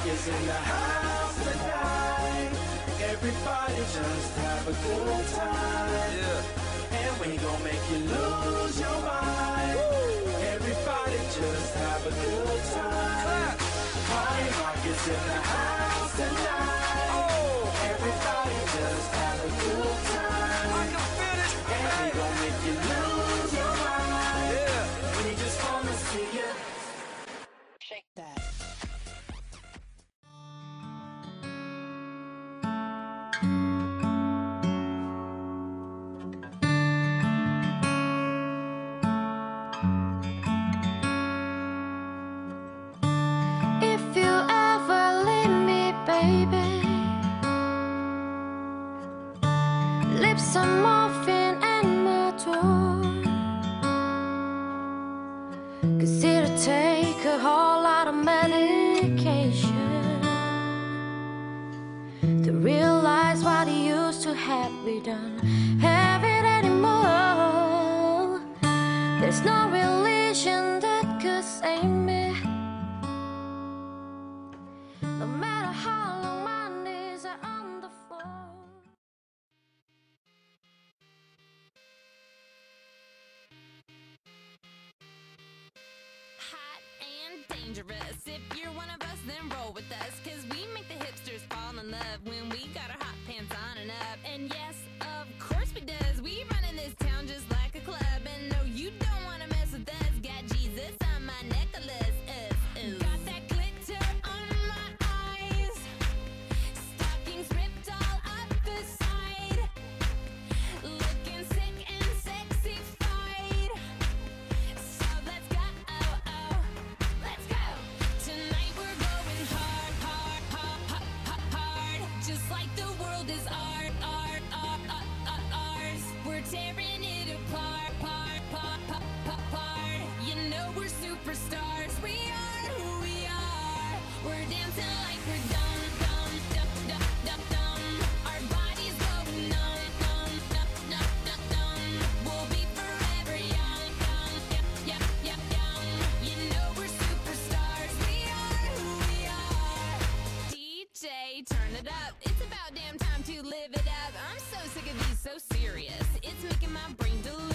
is in the house tonight. Everybody just have a good time. Yeah. And we gon' make you lose your mind. Woo. Everybody just have a good time. Party rock is in the house tonight. Oh. Everybody just have a good time. I can feel it. And we gon' make you lose your mind. Yeah. We just wanna see you shake that. Some morphine and Matador, 'cause it'll take a whole lot of medication to realize what you used to have. We don't have it anymore. There's no religion that could save me, no matter how long my knees are on the floor. Dangerous. If you're one of us, then roll with us, 'cause we make the hipsters fall in love when we got our hot pants on and up. And yes, of course we does. We run in this town just like a club, and no, you don't want to mess with us. Got Jesus on my necklace. Got that glitter on my eyes, stockings ripped all up the side, looking sick and sexified. So let's go. Let's go. Tonight we're going hard, hard, hard, hard, hard. Just like the world is ours. We're tearing it apart, part. You know we're superstars. We are who we are. We're dancing like we're dumb. Our bodies go numb. We'll be forever young. You know we're superstars. We are who we are. DJ, turn it up. It's about damn time to live it up. I'm so sick of these so serious. It's making my brain delirious.